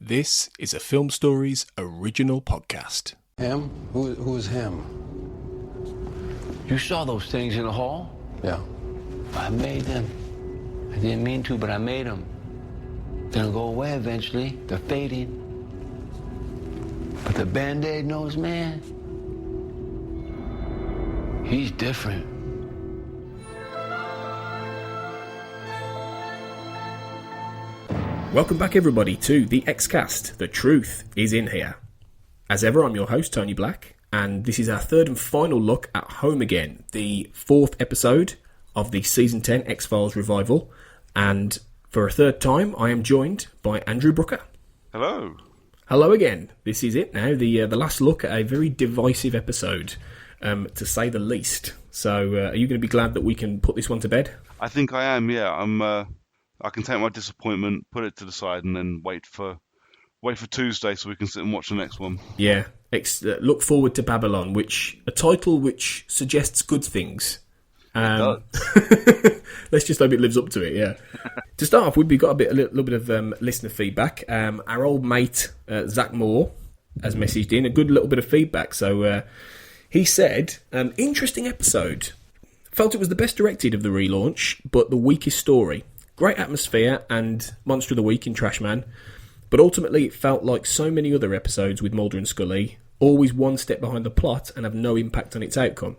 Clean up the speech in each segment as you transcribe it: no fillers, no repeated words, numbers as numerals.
This is a Film Stories original podcast. Him? Who is him? You saw those things in the hall? Yeah. I made them. I didn't mean to, but I made them. They'll go away eventually. They're fading. But the Band-Aid nose man, he's different. Welcome back, everybody, to the Xcast. The truth is in here. As ever, I'm your host, Tony Black, and this is our third and final look at Home Again, the fourth episode of the Season 10 X-Files revival. And for a third time, I am joined by Andrew Brooker. Hello. Hello again. This is it now, the last look at a very divisive episode, to say the least. So, are you going to be glad that we can put this one to bed? I think I am, yeah. I can take my disappointment, put it to the side, and then wait for Tuesday so we can sit and watch the next one. Yeah. Look forward to Babylon, a title which suggests good things. Let's just hope it lives up to it, yeah. To start off with, we've got a little bit of listener feedback. Our old mate, Zach Moore, has messaged in a good little bit of feedback. So he said, interesting episode. Felt it was the best directed of the relaunch, but the weakest story. Great atmosphere and Monster of the Week in Trashman, but ultimately it felt like so many other episodes with Mulder and Scully, always one step behind the plot and have no impact on its outcome.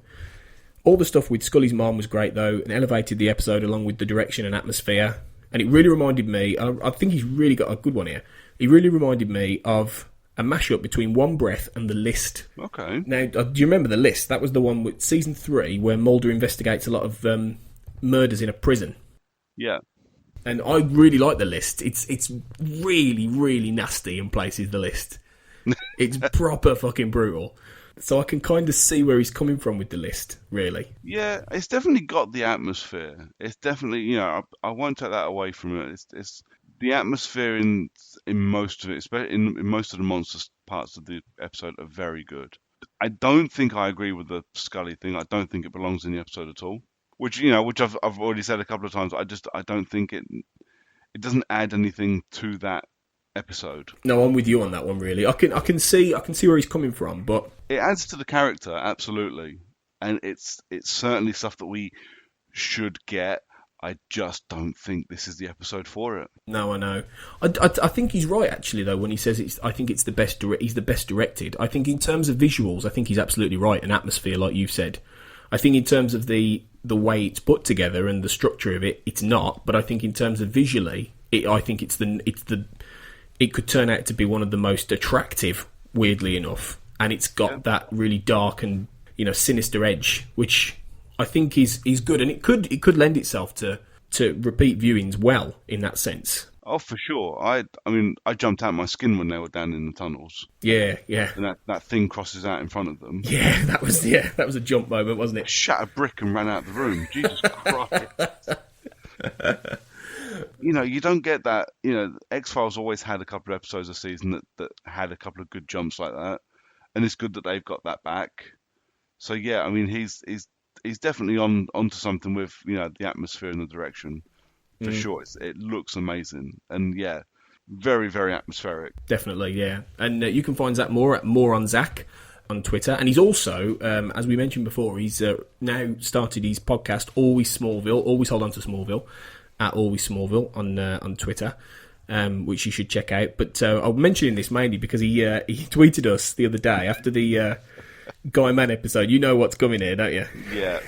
All the stuff with Scully's mom was great though, and elevated the episode along with the direction and atmosphere, and it really reminded me, I think he's really got a good one here, he really reminded me of a mashup between One Breath and The List. Okay. Now, do you remember The List? That was the one with Season 3 where Mulder investigates a lot of murders in a prison. Yeah. And I really like The List. It's really, really nasty in places, The List. It's proper fucking brutal. So I can kind of see where he's coming from with The List, really. Yeah, it's definitely got the atmosphere. It's definitely, I won't take that away from it. It's the atmosphere in most of it, especially in most of the monster parts of the episode, are very good. I don't think I agree with the Scully thing. I don't think it belongs in the episode at all. Which I've already said a couple of times. I don't think it doesn't add anything to that episode. No, I'm with you on that one. Really, I can see where he's coming from, but it adds to the character absolutely, and it's certainly stuff that we should get. I just don't think this is the episode for it. No, I know. I think he's right actually though when he says I think it's the best. He's the best directed. I think in terms of visuals, I think he's absolutely right, and atmosphere, like you've said. I think in terms of the way it's put together and the structure of it, it's not. But I think in terms of visually, I think it could turn out to be one of the most attractive, weirdly enough, and it's got that really dark and sinister edge, which I think is good, and it could lend itself to repeat viewings well in that sense. Oh, for sure. I mean, I jumped out my skin when they were down in the tunnels. Yeah. And that thing crosses out in front of them. Yeah, that was a jump moment, wasn't it? I shat a brick and ran out of the room. Jesus Christ. You don't get that. X-Files always had a couple of episodes a season that had a couple of good jumps like that. And it's good that they've got that back. So, yeah, I mean, he's definitely onto something with, the atmosphere and the direction. For sure, it looks amazing, and yeah, very, very atmospheric. Definitely, yeah. And you can find Zach Moore at More on Zach on Twitter, and he's also, as we mentioned before, he's now started his podcast Always Smallville. Always hold on to Smallville at Always Smallville on Twitter, which you should check out. But I'm mentioning this mainly because he tweeted us the other day after the Guy Man episode. You know what's coming here, don't you? Yeah.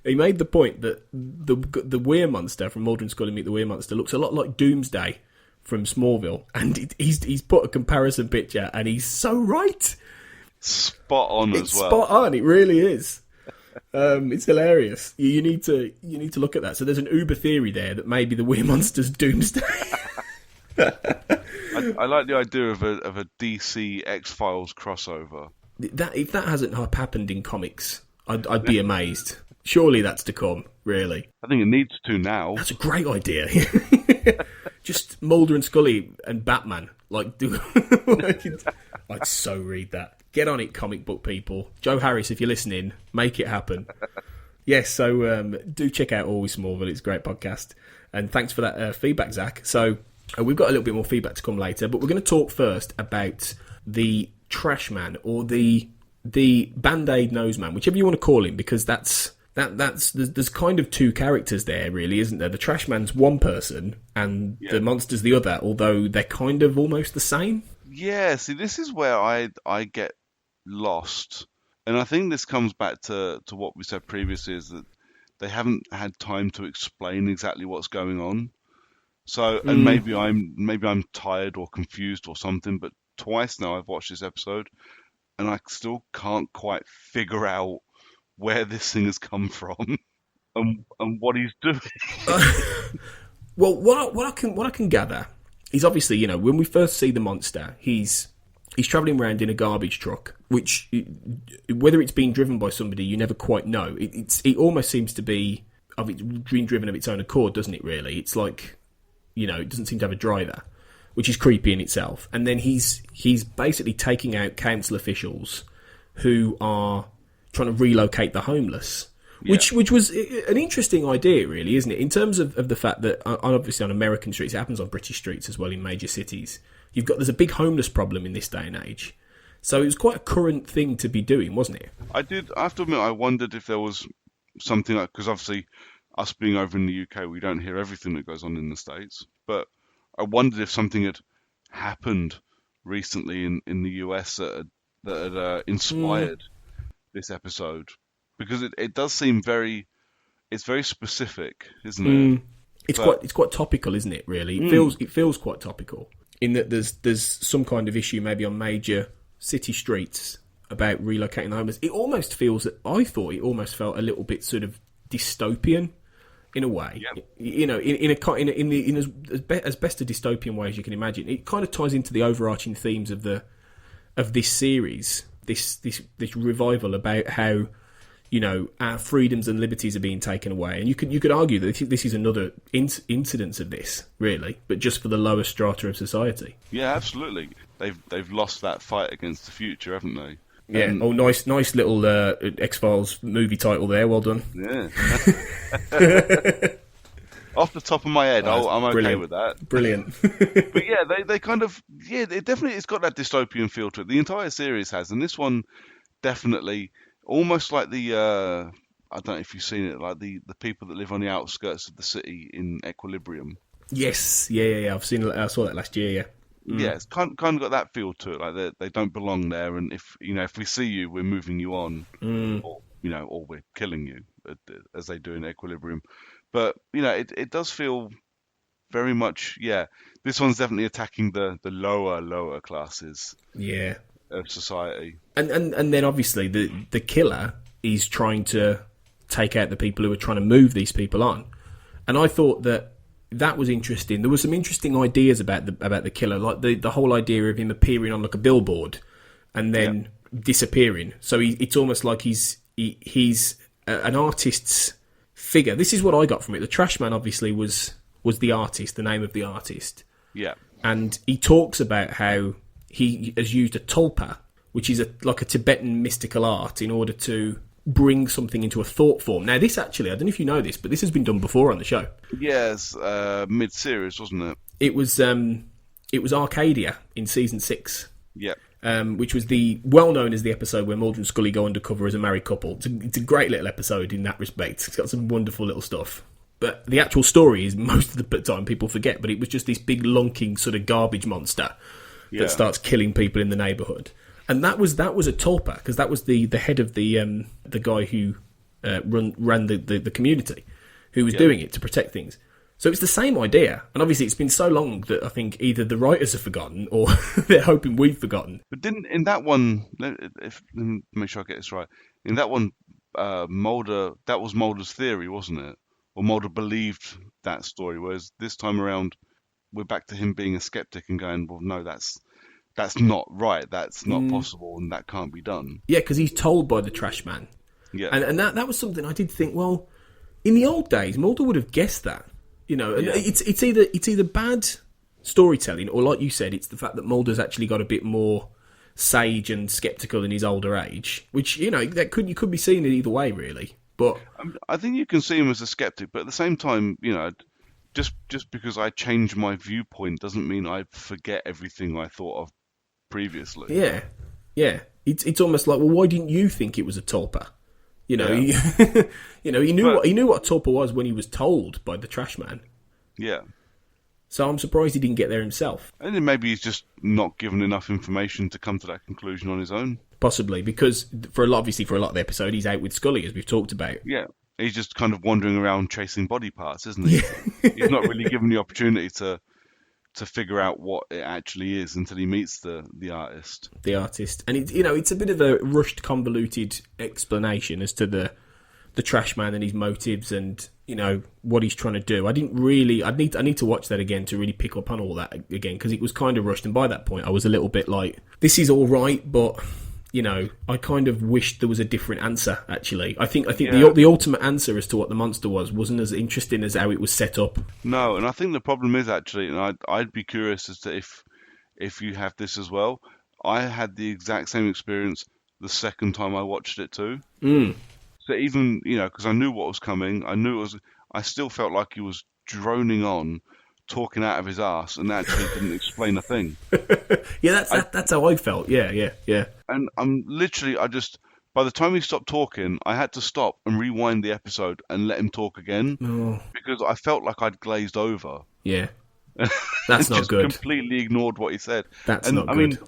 He made the point that the Weir monster from Mulder and Scully Meet the Weir Monster looks a lot like Doomsday from Smallville, and he's put a comparison picture, and he's so right. Spot on as well. Spot on. It really is. It's hilarious. You need to look at that. So there's an Uber theory there that maybe the Weir monster's Doomsday. I like the idea of a DC X-Files crossover. If that hasn't happened in comics, I'd be amazed. Surely that's to come, really. I think it needs to now. That's a great idea. Just Mulder and Scully and Batman. I'd so read that. Get on it, comic book people. Joe Harris, if you're listening, make it happen. Yes, so do check out Always Smallville. It's a great podcast. And thanks for that feedback, Zach. So We've got a little bit more feedback to come later, but we're going to talk first about the Trashman, or the Band-Aid Noseman, whichever you want to call him, because there's kind of two characters there, really, isn't there? The Trashman's one person, and the monster's the other, although they're kind of almost the same. Yeah, see, this is where I get lost. And I think this comes back to what we said previously, is that they haven't had time to explain exactly what's going on. So, and maybe I'm tired or confused or something, but twice now I've watched this episode, and I still can't quite figure out where this thing has come from and what he's doing. Well, what I can gather is, obviously, when we first see the monster, he's travelling around in a garbage truck, which, whether it's being driven by somebody, you never quite know. It almost seems to be being driven of its own accord, doesn't it? Really, it's like, it doesn't seem to have a driver, which is creepy in itself. And then he's basically taking out council officials who are trying to relocate the homeless, which was an interesting idea, really, isn't it? In terms of the fact that, obviously, on American streets, it happens on British streets as well in major cities. There's a big homeless problem in this day and age. So it was quite a current thing to be doing, wasn't it? I have to admit, I wondered if there was something like, because obviously us being over in the UK, we don't hear everything that goes on in the States, but I wondered if something had happened recently in the US that had inspired this episode, because it does seem very specific, isn't it? It's quite topical, isn't it? Really, it feels quite topical in that there's some kind of issue maybe on major city streets about relocating the homeless. It almost feels that I thought it almost felt a little bit sort of dystopian in a way. Yep. In as best a dystopian way as you can imagine. It kind of ties into the overarching themes of this series. This revival about how our freedoms and liberties are being taken away, and you could argue that this is another incidence of this, really, but just for the lower strata of society. Yeah, absolutely. They've lost that fight against the future, haven't they? Yeah. Nice little X-Files movie title there. Well done. Yeah. Off the top of my head, I'm okay with that. Brilliant. But yeah, they kind of, it's got that dystopian feel to it. The entire series has, and this one definitely, almost like the I don't know if you've seen it, like the people that live on the outskirts of the city in Equilibrium. Yes, yeah. I saw that last year. Yeah. Yeah, it's kind of got that feel to it. Like they don't belong there, and if we see you, we're moving you on, or we're killing you, as they do in Equilibrium. But it does feel very much. Yeah, this one's definitely attacking the lower classes. Yeah. Of society. And then obviously the killer is trying to take out the people who are trying to move these people on. And I thought that was interesting. There were some interesting ideas about the killer, like the whole idea of him appearing on like a billboard and then disappearing. So it's almost like he's an artist's figure. This is what I got from it. The Trashman obviously was the artist, the name of the artist. Yeah. And he talks about how he has used a tulpa, which is like a Tibetan mystical art, in order to bring something into a thought form. Now, this actually, I don't know if you know this, but this has been done before on the show. Yes, mid-series, wasn't it? It was Arcadia in season 6. Yeah. Which was well known as the episode where Mulder and Scully go undercover as a married couple. It's a great little episode in that respect. It's got some wonderful little stuff. But the actual story is, most of the time people forget, but it was just this big lunking sort of garbage monster that starts killing people in the neighbourhood. And that was a tulpa, because that was the head of the guy who ran the community, who was doing it to protect things. So it's the same idea, and obviously it's been so long that I think either the writers have forgotten or they're hoping we've forgotten. But in that one, let me make sure I get this right. In that one, Mulder, that was Mulder's theory, wasn't it? Or Mulder believed that story, whereas this time around, we're back to him being a skeptic and going, well, no, that's not right, that's not possible, and that can't be done. Yeah, because he's told by the Trashman. Yeah. And that was something I did think, well, in the old days, Mulder would have guessed that. And it's either bad storytelling, or like you said, it's the fact that Mulder's actually got a bit more sage and skeptical in his older age, which you could be seen in either way, really. But I think you can see him as a skeptic, but at the same time, just because I change my viewpoint doesn't mean I forget everything I thought of previously. Yeah, yeah. It's almost like, well, why didn't you think it was a tulpa? You know, Yeah. he knew what a tulpa was when he was told by the Trashman. Yeah. So I'm surprised he didn't get there himself. And then maybe he's just not given enough information to come to that conclusion on his own. Possibly, because for a lot of the episode, he's out with Scully, as we've talked about. Yeah. He's just kind of wandering around chasing body parts, isn't he? He's not really given the opportunity to figure out what it actually is until he meets the artist. The artist. And, it's a bit of a rushed, convoluted explanation as to the Trashman and his motives and, what he's trying to do. I need to watch that again to really pick up on all that again, because it was kind of rushed. And by that point, I was a little bit like, this is all right, but... I kind of wished there was a different answer, actually. I think the ultimate answer as to what the monster wasn't as interesting as how it was set up. No, and I think the problem is actually, and I'd be curious as to if you have this as well. I had the exact same experience the second time I watched it too. So even, because I knew what was coming, I still felt like he was droning on, talking out of his ass, and actually didn't explain a thing. Yeah, that's how I felt. Yeah. And by the time he stopped talking, I had to stop and rewind the episode and let him talk again, because I felt like I'd glazed over. Yeah, that's not just good. Completely ignored what he said. That's not good.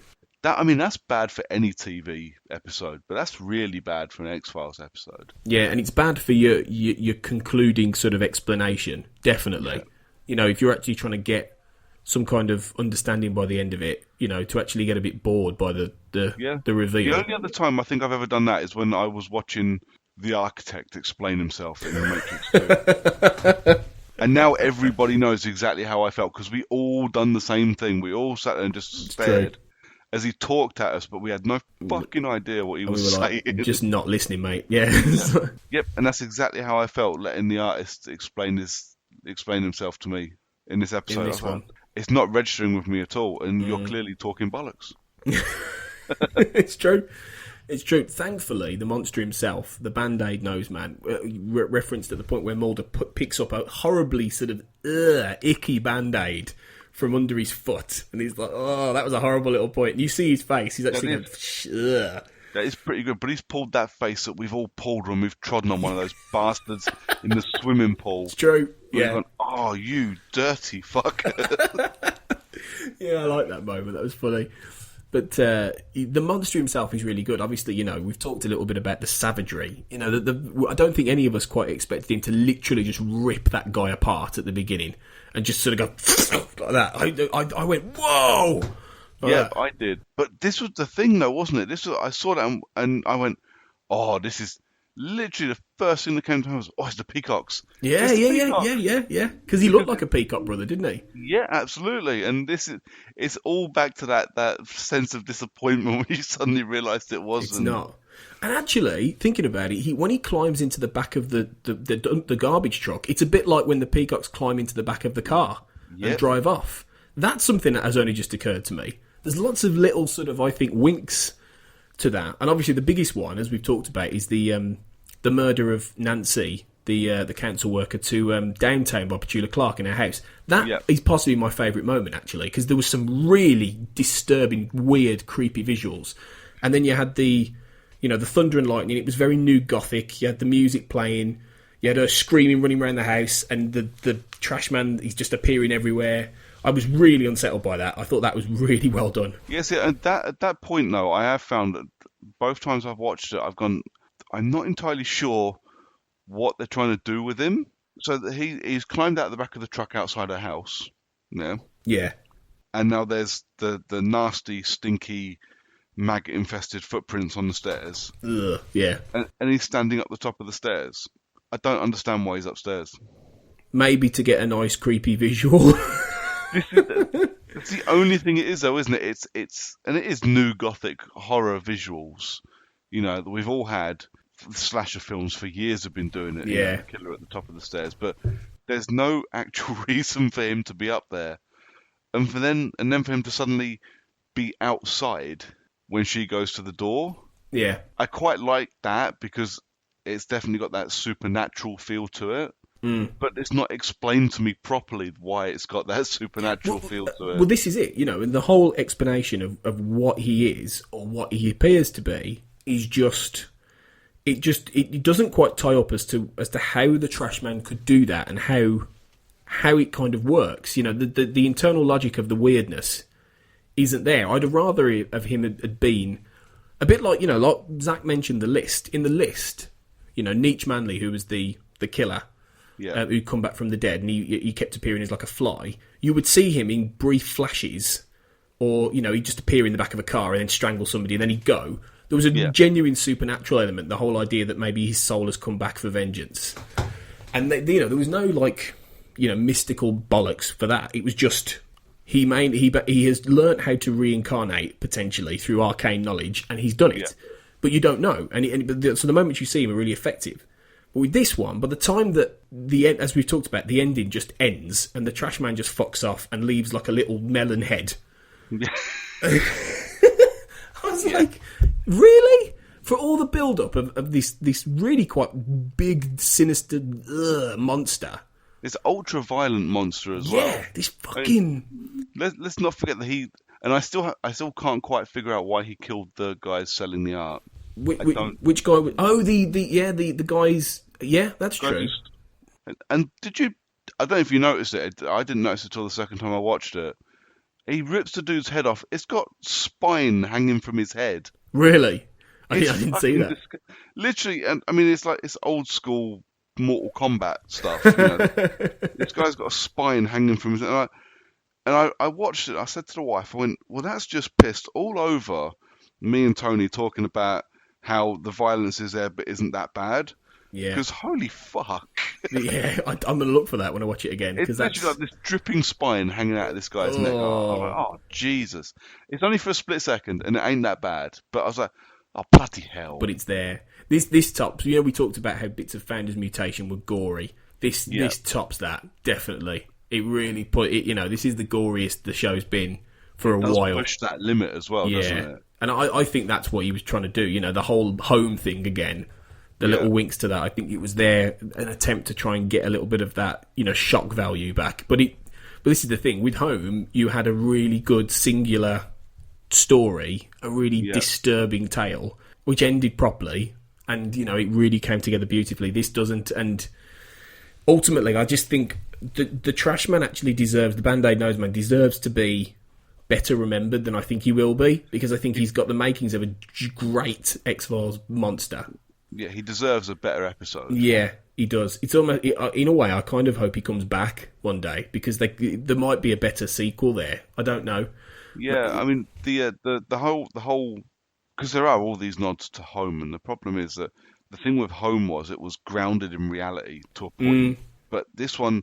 That's bad for any TV episode, but that's really bad for an X-Files episode. Yeah, and it's bad for your concluding sort of explanation, definitely. Yeah. If you're actually trying to get some kind of understanding by the end of it, to actually get a bit bored by the reveal. The only other time I think I've ever done that is when I was watching the architect explain himself in The Matrix 2. And now everybody knows exactly how I felt, because we all done the same thing. We all sat there and just stared as he talked at us, but we had no fucking idea what he was saying. Like, just not listening, mate. Yeah. Yep, and that's exactly how I felt letting the artist explain himself to me in this episode. In this one. It's not registering with me at all, and you're clearly talking bollocks. It's true. It's true. Thankfully, the monster himself, the Band-Aid nose man, referenced at the point where Mulder picks up a horribly sort of icky Band-Aid from under his foot, and he's like, "Oh, that was a horrible little point." And you see his face; he's actually going, "Ugh." That is pretty good, but he's pulled that face that we've all pulled when we've trodden on one of those bastards in the swimming pool. It's true. We've Yeah. gone, "Oh, you dirty fucker." Yeah, I like that moment. That was funny. But the monster himself is really good. Obviously, we've talked a little bit about the savagery. I don't think any of us quite expected him to literally just rip that guy apart at the beginning and just sort of go like that. I went, whoa! Yeah, I did. But this was the thing, though, wasn't it? I saw that and I went, "Oh, this is literally the first thing that came to me was, it's the peacocks." Yeah. Because he looked like a peacock brother, didn't he? Yeah, absolutely. And it's all back to that sense of disappointment when you suddenly realised it wasn't. It's not. And actually, thinking about it, when he climbs into the back of the garbage truck, it's a bit like when the peacocks climb into the back of the car and drive off. That's something that has only just occurred to me. There's lots of little sort of, I think, winks to that. And obviously the biggest one, as we've talked about, is the murder of Nancy, the council worker, to Downtown by Petula Clark in her house. That is possibly my favourite moment, actually, because there was some really disturbing, weird, creepy visuals. And then you had the thunder and lightning. It was very new gothic. You had the music playing. You had her screaming, running around the house, and the trash man, he's just appearing everywhere. I was really unsettled by that. I thought that was really well done. Yes, at that point, though, I have found that both times I've watched it, I've gone, I'm not entirely sure what they're trying to do with him. So that he's climbed out the back of the truck outside her house. Yeah. And now there's the nasty, stinky, maggot-infested footprints on the stairs. Ugh, yeah. And he's standing up the top of the stairs. I don't understand why he's upstairs. Maybe to get a nice, creepy visual. It's the only thing it is, though, isn't it? It is new gothic horror visuals. That we've all had. Slasher films for years have been doing it. Yeah. The killer at the top of the stairs, but there's no actual reason for him to be up there, and then for him to suddenly be outside when she goes to the door. Yeah. I quite like that because it's definitely got that supernatural feel to it. but it's not explained to me properly why it's got that supernatural feel to it. Well, this is it, and the whole explanation of what he is or what he appears to be is it doesn't quite tie up as to how the Trashman could do that and how it kind of works. The internal logic of the weirdness isn't there. I'd rather of him had been a bit like Zach mentioned the list. In the list, Neech Manley, who was the killer, who'd come back from the dead, and he kept appearing as like a fly. You would see him in brief flashes, or he'd just appear in the back of a car and then strangle somebody, and then he'd go. There was a genuine supernatural element, the whole idea that maybe his soul has come back for vengeance. And there was no mystical bollocks for that. It was just he has learnt how to reincarnate potentially through arcane knowledge, and he's done it. But you don't know, so the moments you see him are really effective. But with this one, by the time that as we've talked about, the ending just ends and the Trashman just fucks off and leaves like a little melon head. I was like, really? For all the build-up of this really quite big, sinister monster. This ultra-violent monster as well. Yeah, this fucking... Let's not forget that and I still can't quite figure out why he killed the guys selling the art. Which guy? Oh, the guys... Yeah, that's true. And did you... I don't know if you noticed it. I didn't notice it until the second time I watched it. He rips the dude's head off. It's got spine hanging from his head. Really? I didn't see that. Literally, and I mean, it's old school Mortal Kombat stuff. This guy's got a spine hanging from his head. And I watched it. I said to the wife, I went, well, that's just pissed all over me and Tony talking about how the violence is there but isn't that bad. Yeah. Because holy fuck. Yeah, I'm going to look for that when I watch it again. It's literally like this dripping spine hanging out of this guy's neck. I'm like, oh, Jesus. It's only for a split second, and it ain't that bad. But I was like, oh, bloody hell. But it's there. This tops... we talked about how bits of Founder's Mutation were gory. This tops that, definitely. It really put it... this is the goriest the show's been for a while. Push that limit as well, doesn't it? And I think that's what he was trying to do, the whole home thing again. The little winks to that. I think it was there, an attempt to try and get a little bit of that, shock value back. But this is the thing. With Home, you had a really good singular story, a really disturbing tale, which ended properly, and, it really came together beautifully. This doesn't, and ultimately, I just think the Trashman actually deserves, the Band-Aid Noseman deserves to be better remembered than I think he will be, because I think he's got the makings of a great X-Files monster. Yeah, he deserves a better episode. Yeah, he does. It's almost, in a way, I kind of hope he comes back one day, because there might be a better sequel there. I don't know. Yeah, I mean the whole because there are all these nods to Home, and the problem is that the thing with Home was it was grounded in reality to a point. But this one,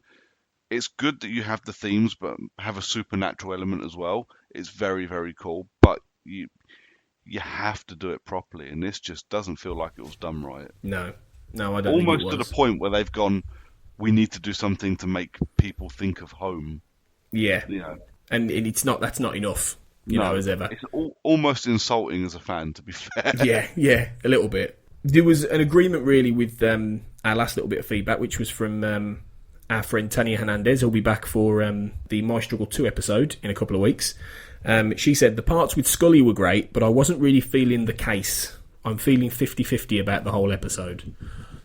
it's good that you have the themes, but have a supernatural element as well. It's very, very cool, but you have to do it properly, and this just doesn't feel like it was done right. No, I don't. Almost think it was. to the point where they've gone, we need to do something to make people think of Home. Yeah, and that's not enough. As ever. It's almost insulting as a fan, to be fair. Yeah, a little bit. There was an agreement really with our last little bit of feedback, which was from our friend Tania Hernandez. Who'll be back for the My Struggle 2 episode in a couple of weeks. She said, the parts with Scully were great, but I wasn't really feeling the case. I'm feeling 50-50 about the whole episode.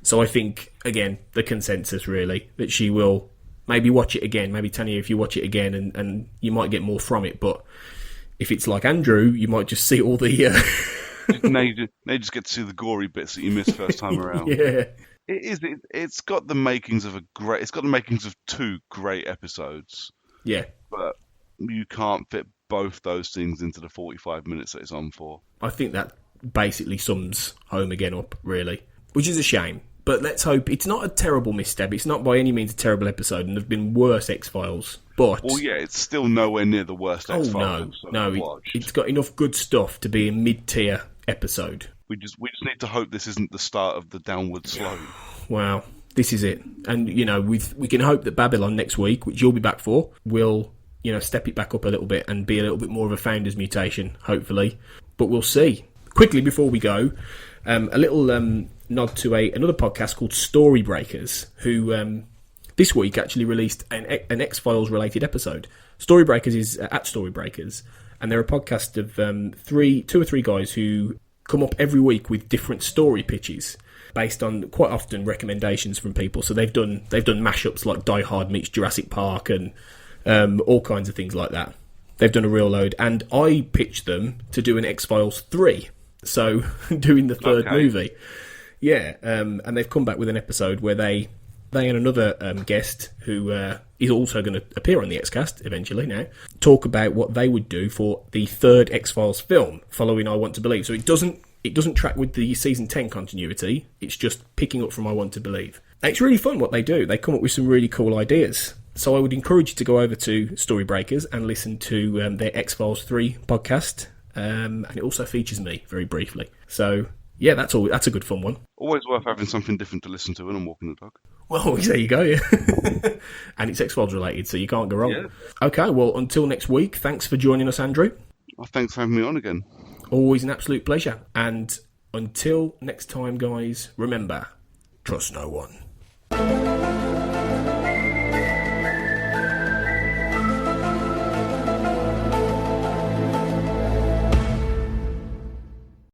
So I think, again, the consensus really, that she will maybe watch it again. Maybe, Tanya, if you watch it again, and you might get more from it. But if it's like Andrew, you might just see all the... now you just get to see the gory bits that you missed first time around. Yeah. It's got the makings of it's got the makings of 2 great episodes. Yeah. But you can't fit both those things into the 45 minutes that it's on for. I think that basically sums Home again up, really. Which is a shame. But let's hope it's not a terrible misstep. It's not by any means a terrible episode, and there have been worse X-Files. But well, yeah, it's still nowhere near the worst X-Files. It's got enough good stuff to be a mid-tier episode. We just need to hope this isn't the start of the downward slope. Wow, this is it. And we can hope that Babylon next week, which you'll be back for, will step it back up a little bit and be a little bit more of a Founder's Mutation, hopefully. But we'll see. Quickly before we go, a little nod to another podcast called Story Breakers, who this week actually released an X-Files related episode. Storybreakers is at Storybreakers, and they're a podcast of two or three guys who come up every week with different story pitches based on quite often recommendations from people. So they've done mashups like Die Hard meets Jurassic Park and all kinds of things like that. They've done a real load, and I pitched them to do an X-Files 3, so doing the third movie. Yeah, and they've come back with an episode where they and another guest who is also going to appear on the X-Cast eventually now, talk about what they would do for the third X-Files film following I Want to Believe. So it doesn't track with the season 10 continuity, it's just picking up from I Want to Believe. And it's really fun what they do. They come up with some really cool ideas. So I would encourage you to go over to Storybreakers and listen to their X-Files 3 podcast. And it also features me, very briefly. So, yeah, that's all. That's a good fun one. Always worth having something different to listen to when I'm walking the dog. Well, there you go, yeah. And it's X-Files related, so you can't go wrong. Yeah. Okay, well, until next week, thanks for joining us, Andrew. Well, thanks for having me on again. Always an absolute pleasure. And until next time, guys, remember, trust no one.